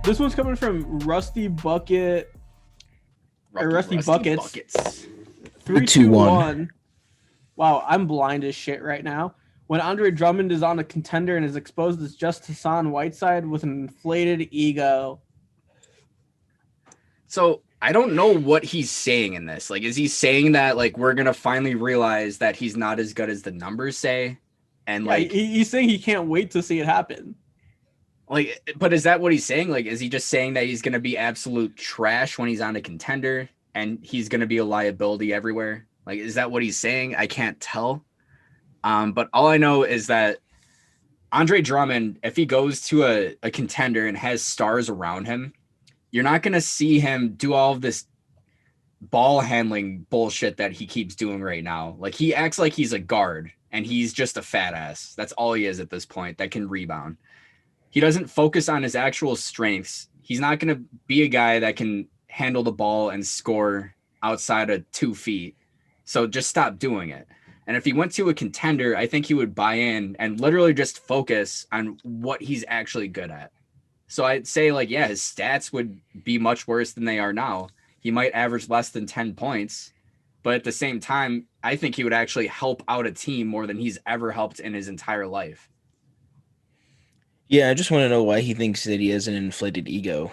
This one's coming from Rusty Bucket. Rusty Buckets. 3-2-1. Wow, I'm blind as shit right now. When Andre Drummond is on a contender and is exposed as just Hassan Whiteside with an inflated ego. So I don't know what he's saying in this. Like, is he saying that like we're gonna finally realize that he's not as good as the numbers say? And Yeah, like he's saying he can't wait to see it happen. Like, but is that what he's saying? Like, is he just saying that he's gonna be absolute trash when he's on a contender and he's gonna be a liability everywhere? Like, is that what he's saying? I can't tell. But all I know is that Andre Drummond, if he goes to a contender and has stars around him, you're not going to see him do all of this ball handling bullshit that he keeps doing right now. Like, he acts like he's a guard and he's just a fat ass. That's all he is at this point that can rebound. He doesn't focus on his actual strengths. He's not going to be a guy that can handle the ball and score outside of 2 feet. So just stop doing it. And if he went to a contender, I think he would buy in and literally just focus on what he's actually good at. So I'd say, like, yeah, his stats would be much worse than they are now. He might average less than 10 points. But at the same time, I think he would actually help out a team more than he's ever helped in his entire life. Yeah, I just want to know why he thinks that he has an inflated ego.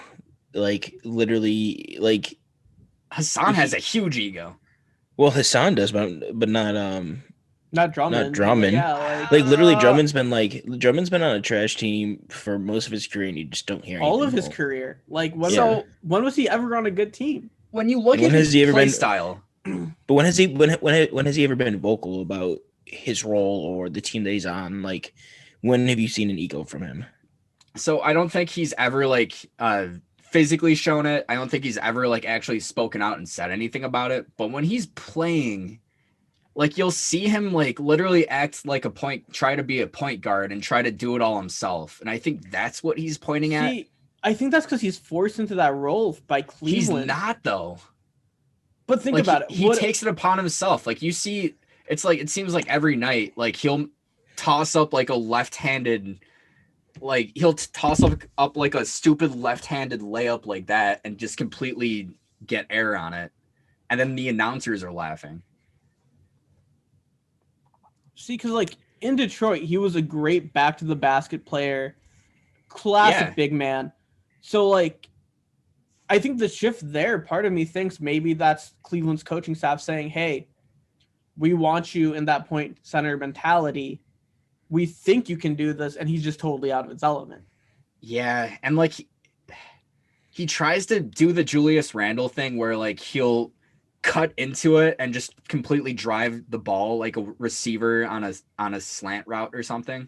Like, literally, like... Hassan has a huge ego. Well, Hassan does, but not Drummond. Not Drummond. Yeah, like literally, Drummond's been on a trash team for most of his career, and you just don't hear all of his career. Like, when was he ever on a good team? When you look at his play style, but when has he ever been vocal about his role or the team that he's on? Like, when have you seen an ego from him? So I don't think he's ever like physically shown it. I don't think he's ever like actually spoken out and said anything about it. But when he's playing, like, you'll see him like literally act like try to be a point guard and try to do it all himself. And I think that's what he's pointing at. I think that's because he's forced into that role by Cleveland. He's not, though. But think about it. He takes it upon himself. Like, you see, it's like, it seems like every night, like, he'll toss up like a left-handed, like, he'll toss up like a stupid left-handed layup like that and just completely get air on it. And then the announcers are laughing. See, because, like, in Detroit, he was a great back-to-the-basket player, classic big man. So, like, I think the shift there, part of me thinks maybe that's Cleveland's coaching staff saying, hey, we want you in that point center mentality. We think you can do this, and he's just totally out of his element. Yeah, and, like, he tries to do the Julius Randle thing where, like, he'll cut into it and just completely drive the ball like a receiver on a slant route or something.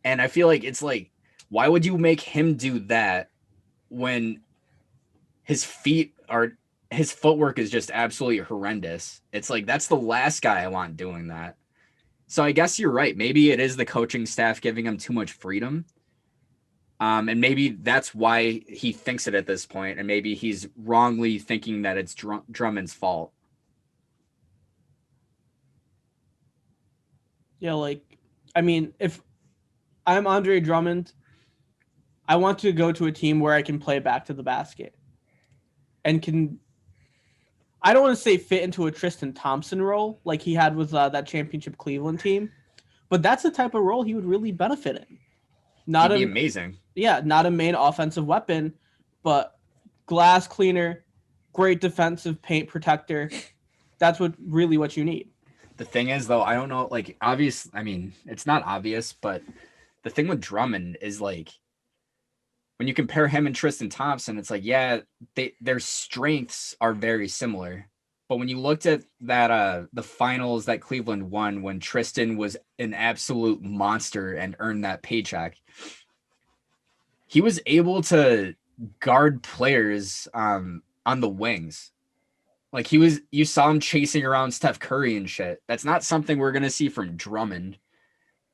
And I feel like it's like, why would you make him do that when his footwork is just absolutely horrendous? It's like, that's the last guy I want doing that. So I guess you're right. Maybe it is the coaching staff giving him too much freedom. And maybe that's why he thinks it at this point, and maybe he's wrongly thinking that it's Drummond's fault. Yeah, like, I mean, if I'm Andre Drummond, I want to go to a team where I can play back to the basket and can, I don't want to say fit into a Tristan Thompson role like he had with that championship Cleveland team, but that's the type of role he would really benefit in. He'd be amazing. Yeah, not a main offensive weapon, but glass cleaner, great defensive paint protector. That's what you need. The thing is, though, I don't know, like, obvious. I mean, it's not obvious, but the thing with Drummond is, like, when you compare him and Tristan Thompson, it's like, yeah, their strengths are very similar. But when you looked at that, the finals that Cleveland won when Tristan was an absolute monster and earned that paycheck, he was able to guard players on the wings. Like, you saw him chasing around Steph Curry and shit. That's not something we're going to see from Drummond.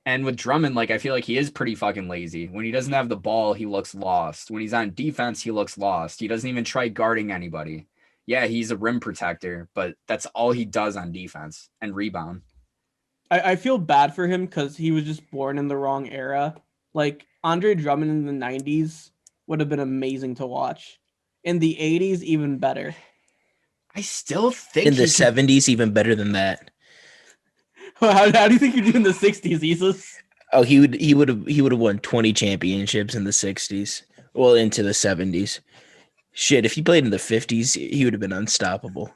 And with Drummond, like, I feel like he is pretty fucking lazy. When he doesn't have the ball, he looks lost. When he's on defense, he looks lost. He doesn't even try guarding anybody. Yeah, he's a rim protector, but that's all he does on defense and rebound. I feel bad for him because he was just born in the wrong era. Like Andre Drummond in the 90s would have been amazing to watch. In the 80s, even better. I still think In the 70s, even better than that. How do you think you do in the 60s, Isis? Oh, he would have won 20 championships in the 60s. Well, into the 70s. Shit, if he played in the 50s, he would have been unstoppable.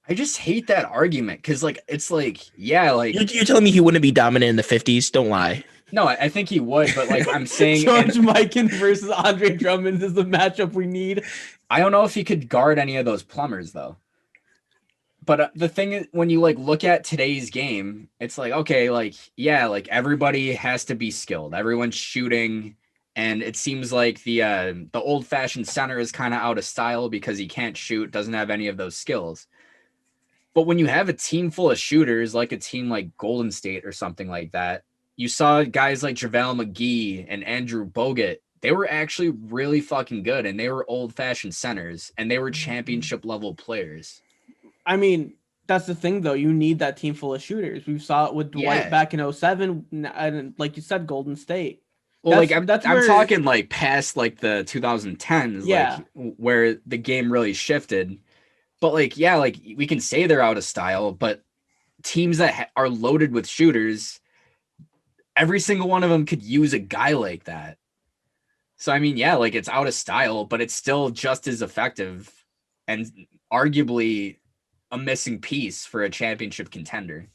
I just hate that argument because, like, it's like, yeah, like You're telling me he wouldn't be dominant in the 50s? Don't lie. no, I think he would, but like I'm saying, George Mikan versus Andre Drummond is the matchup we need. I don't know if he could guard any of those plumbers though. But the thing is, when you like look at today's game, it's like, okay, like, yeah, like everybody has to be skilled. Everyone's shooting. And it seems like the old fashioned center is kind of out of style because he can't shoot, doesn't have any of those skills. But when you have a team full of shooters, like a team like Golden State or something like that, you saw guys like JaVale McGee and Andrew Bogut. They were actually really fucking good, and they were old fashioned centers, and they were championship level players. I mean, that's the thing, though. You need that team full of shooters. We saw it with Dwight back in 07, and like you said, Golden State. Well, I'm talking like past like the 2010s, like where the game really shifted. But like, yeah, like we can say they're out of style, but teams that are loaded with shooters, every single one of them could use a guy like that. So, I mean, yeah, like it's out of style, but it's still just as effective and arguably a missing piece for a championship contender.